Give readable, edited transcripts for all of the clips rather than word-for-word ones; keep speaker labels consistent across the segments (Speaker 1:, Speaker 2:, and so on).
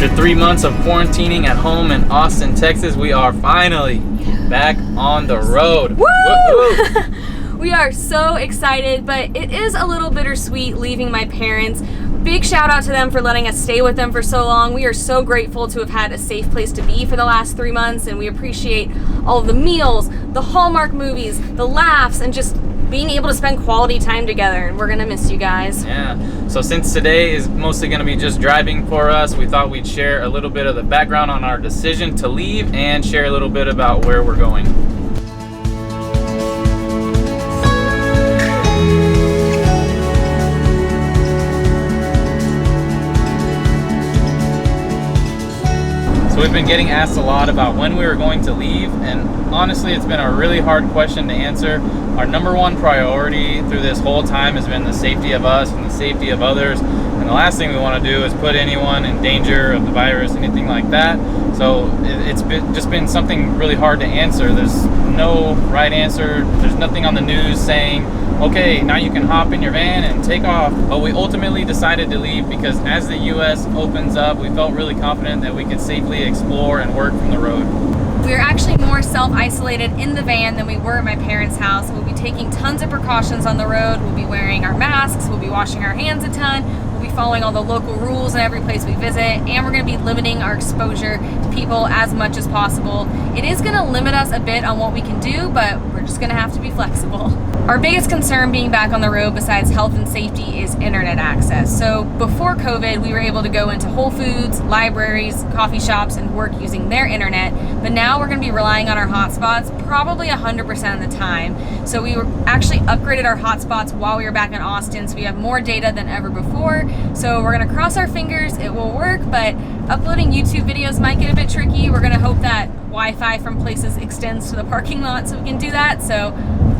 Speaker 1: After 3 months of quarantining at home in Austin, Texas, we are finally back on the road.
Speaker 2: Woo! We are so excited, but it is a little bittersweet leaving my parents. Big shout out to them for letting us stay with them for so long. We are so grateful to have had a safe place to be for the last 3 months, and we appreciate all of the meals, the Hallmark movies, the laughs, and just being able to spend quality time together. And we're gonna miss you guys.
Speaker 1: Yeah, so since today is mostly gonna be just driving for us, we thought we'd share a little bit of the background on our decision to leave and share a little bit about where we're going. So we've been getting asked a lot about when we were going to leave, and honestly it's been a really hard question to answer. Our number one priority through this whole time has been the safety of us and the safety of others, and the last thing we want to do is put anyone in danger of the virus, anything like that. So it's been something really hard to answer. There's no right answer. There's nothing on the news saying, okay, now you can hop in your van and take off. But we ultimately decided to leave because as the US opens up, we felt really confident that we could safely explore and work from the road.
Speaker 2: We are actually more self-isolated in the van than we were at my parents' house. We'll be taking tons of precautions on the road. We'll be wearing our masks, we'll be washing our hands a ton, we'll be following all the local rules in every place we visit, and we're going to be limiting our exposure to people as much as possible. It is going to limit us a bit on what we can do, but we're just going to have to be flexible. Our biggest concern being back on the road besides health and safety is internet access. So before COVID, we were able to go into Whole Foods, libraries, coffee shops, and work using their internet. But now we're going to be relying on our hotspots probably 100% of the time. So we actually upgraded our hotspots while we were back in Austin, so we have more data than ever before. So we're going to cross our fingers it will work, but uploading YouTube videos might get a bit tricky. We're going to hope that Wi-Fi from places extends to the parking lot so we can do that. So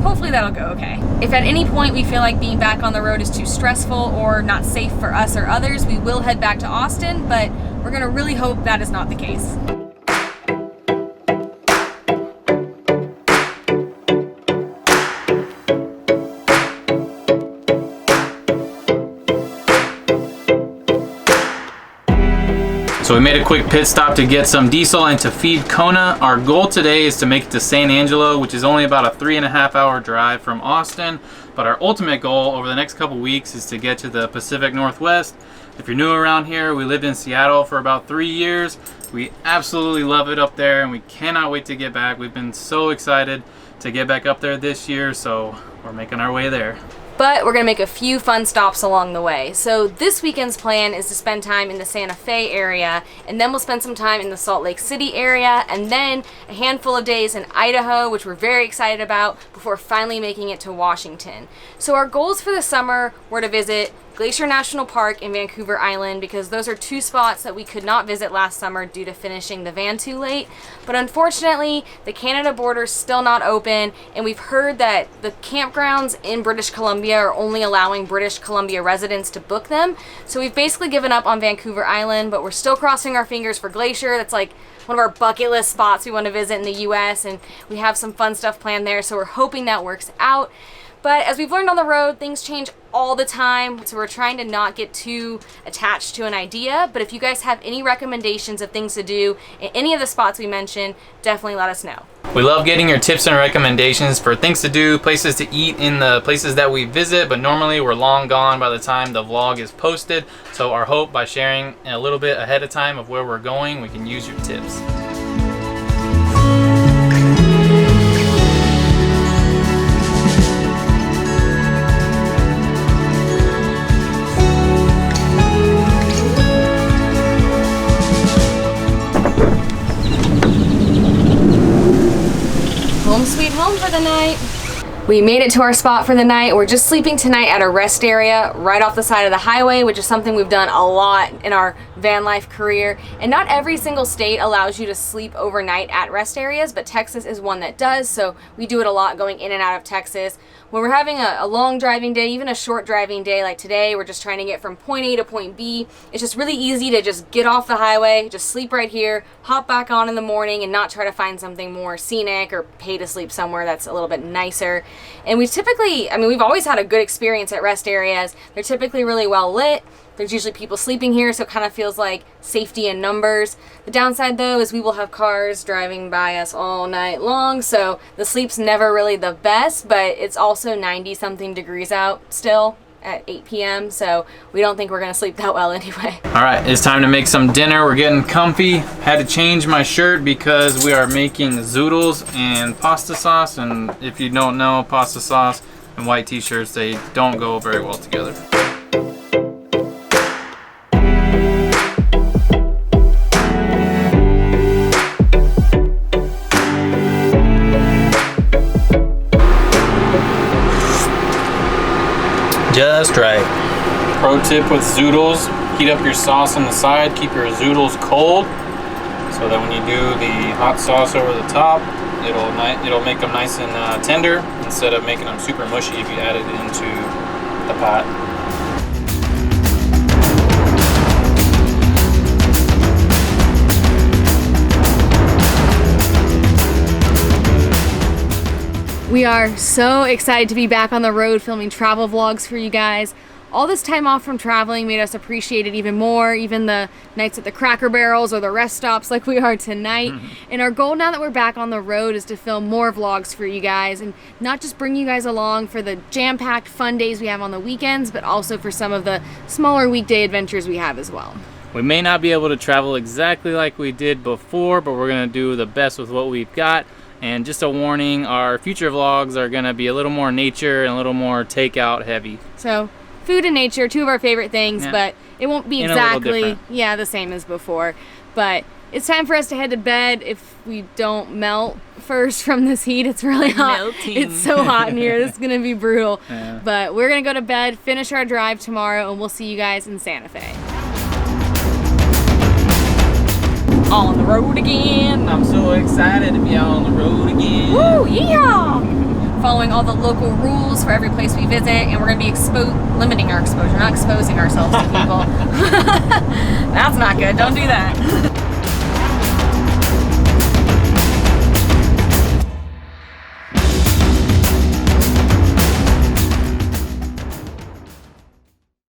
Speaker 2: hopefully that'll go okay. If at any point we feel like being back on the road is too stressful or not safe for us or others, we will head back to Austin, but we're going to really hope that is not the case.
Speaker 1: So we made a quick pit stop to get some diesel and to feed Kona. Our goal today is to make it to San Angelo, which is only about a 3.5 hour drive from Austin. But our ultimate goal over the next couple weeks is to get to the Pacific Northwest. If you're new around here, we lived in Seattle for about 3 years. We absolutely love it up there and we cannot wait to get back. We've been so excited to get back up there this year, so we're making our way there.
Speaker 2: But we're gonna make a few fun stops along the way. So this weekend's plan is to spend time in the Santa Fe area, and then we'll spend some time in the Salt Lake City area, and then a handful of days in Idaho, which we're very excited about, before finally making it to Washington. So our goals for the summer were to visit Glacier National Park and Vancouver Island, because those are two spots that we could not visit last summer due to finishing the van too late. But unfortunately, the Canada border's still not open, and we've heard that the campgrounds in British Columbia are only allowing British Columbia residents to book them. So we've basically given up on Vancouver Island, but we're still crossing our fingers for Glacier. That's like one of our bucket list spots we want to visit in the US, and we have some fun stuff planned there, so we're hoping that works out. But as we've learned on the road, things change all the time, so we're trying to not get too attached to an idea. But if you guys have any recommendations of things to do in any of the spots we mentioned, definitely let us know.
Speaker 1: We love getting your tips and recommendations for things to do, places to eat in the places that we visit, but normally we're long gone by the time the vlog is posted. So our hope, by sharing a little bit ahead of time of where we're going, we can use your tips.
Speaker 2: Home sweet home for the night. We made it to our spot for the night. We're just sleeping tonight at a rest area right off the side of the highway, which is something we've done a lot in our van life career. And not every single state allows you to sleep overnight at rest areas, but Texas is one that does, so we do it a lot going in and out of Texas. When we're having a long driving day, even a short driving day like today, we're just trying to get from point A to point B. It's just really easy to just get off the highway, just sleep right here, hop back on in the morning, and not try to find something more scenic or pay to sleep somewhere that's a little bit nicer. And we've always had a good experience at rest areas. They're typically really well lit. There's usually people sleeping here, so it kind of feels like safety in numbers. The downside though is we will have cars driving by us all night long, so the sleep's never really the best, but it's also 90 something degrees out still at 8 p.m. so we don't think we're gonna sleep that well anyway.
Speaker 1: All right, it's time to make some dinner. We're getting comfy. Had to change my shirt because we are making zoodles and pasta sauce, and if you don't know, pasta sauce and white t-shirts, they don't go very well together. Just right. Pro tip with zoodles, heat up your sauce on the side, keep your zoodles cold, so that when you do the hot sauce over the top, it'll make them nice and tender, instead of making them super mushy if you add it into the pot.
Speaker 2: We are so excited to be back on the road filming travel vlogs for you guys. All this time off from traveling made us appreciate it even more, even the nights at the Cracker Barrels or the rest stops like we are tonight. And our goal now that we're back on the road is to film more vlogs for you guys, and not just bring you guys along for the jam-packed fun days we have on the weekends, but also for some of the smaller weekday adventures we have as well.
Speaker 1: We may not be able to travel exactly like we did before, but we're gonna do the best with what we've got. And just a warning, our future vlogs are gonna be a little more nature and a little more takeout heavy.
Speaker 2: So food and nature, two of our favorite things, but it won't be exactly the same as before. But it's time for us to head to bed if we don't melt first from this heat. It's really hot.
Speaker 1: Melting.
Speaker 2: It's so hot in here. This is gonna be brutal.
Speaker 1: Yeah.
Speaker 2: But we're gonna go to bed, finish our drive tomorrow, and we'll see you guys in Santa Fe. On the road again.
Speaker 1: I'm so excited to be out on the road again.
Speaker 2: Woo, yeehaw! Following all the local rules for every place we visit, and we're gonna be limiting our exposure, not exposing ourselves to people. That's not good, don't do that.